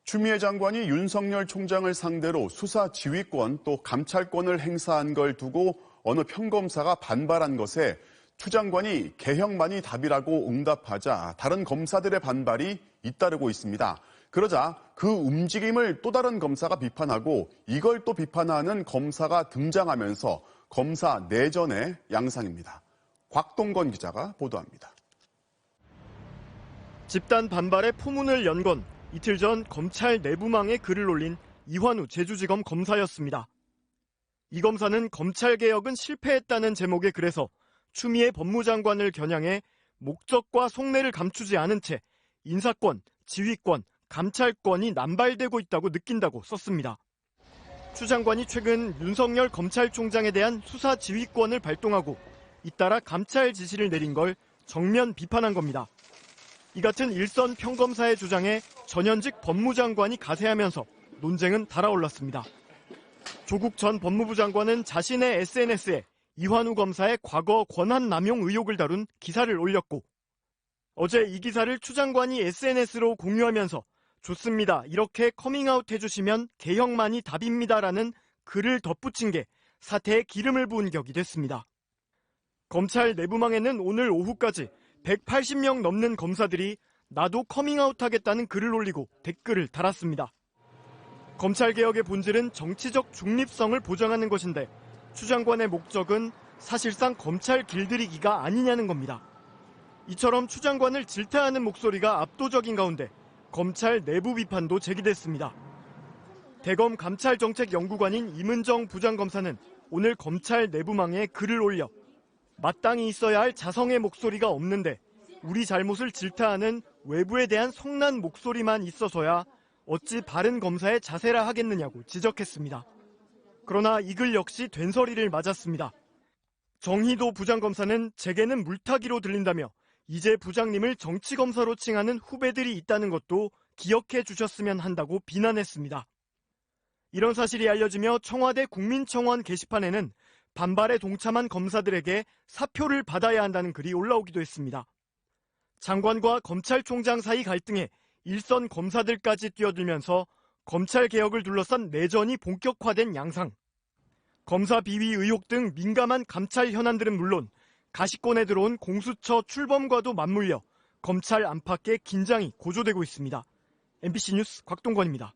추미애 장관이 윤석열 총장을 상대로 수사 지휘권 또 감찰권을 행사한 걸 두고 어느 평검사가 반발한 것에 추 장관이 개혁만이 답이라고 응답하자 다른 검사들의 반발이 잇따르고 있습니다. 그러자 그 움직임을 또 다른 검사가 비판하고 이걸 또 비판하는 검사가 등장하면서 검사 내전의 양상입니다. 곽동건 기자가 보도합니다. 집단 반발의 포문을 연 건 이틀 전 검찰 내부망에 글을 올린 이환우 제주지검 검사였습니다. 이 검사는 검찰개혁은 실패했다는 제목의 글에서 추미애 법무장관을 겨냥해 목적과 속내를 감추지 않은 채 인사권, 지휘권, 감찰권이 남발되고 있다고 느낀다고 썼습니다. 추 장관이 최근 윤석열 검찰총장에 대한 수사 지휘권을 발동하고 잇따라 감찰 지시를 내린 걸 정면 비판한 겁니다. 이 같은 일선 평검사의 주장에 전현직 법무장관이 가세하면서 논쟁은 달아올랐습니다. 조국 전 법무부 장관은 자신의 SNS에 이환우 검사의 과거 권한 남용 의혹을 다룬 기사를 올렸고 어제 이 기사를 추 장관이 SNS로 공유하면서 좋습니다. 이렇게 커밍아웃 해주시면 개혁만이 답입니다라는 글을 덧붙인 게 사태에 기름을 부은 격이 됐습니다. 검찰 내부망에는 오늘 오후까지 180명 넘는 검사들이 나도 커밍아웃하겠다는 글을 올리고 댓글을 달았습니다. 검찰개혁의 본질은 정치적 중립성을 보장하는 것인데 추 장관의 목적은 사실상 검찰 길들이기가 아니냐는 겁니다. 이처럼 추 장관을 질타하는 목소리가 압도적인 가운데 검찰 내부 비판도 제기됐습니다. 대검 감찰정책연구관인 임은정 부장검사는 오늘 검찰 내부망에 글을 올려 마땅히 있어야 할 자성의 목소리가 없는데 우리 잘못을 질타하는 외부에 대한 성난 목소리만 있어서야 어찌 바른 검사의 자세라 하겠느냐고 지적했습니다. 그러나 이 글 역시 된소리를 맞았습니다. 정희도 부장검사는 제게는 물타기로 들린다며 이제 부장님을 정치검사로 칭하는 후배들이 있다는 것도 기억해 주셨으면 한다고 비난했습니다. 이런 사실이 알려지며 청와대 국민청원 게시판에는 반발에 동참한 검사들에게 사표를 받아야 한다는 글이 올라오기도 했습니다. 장관과 검찰총장 사이 갈등에 일선 검사들까지 뛰어들면서 검찰개혁을 둘러싼 내전이 본격화된 양상. 검사 비위 의혹 등 민감한 감찰 현안들은 물론 가시권에 들어온 공수처 출범과도 맞물려 검찰 안팎의 긴장이 고조되고 있습니다. MBC 뉴스 곽동건입니다.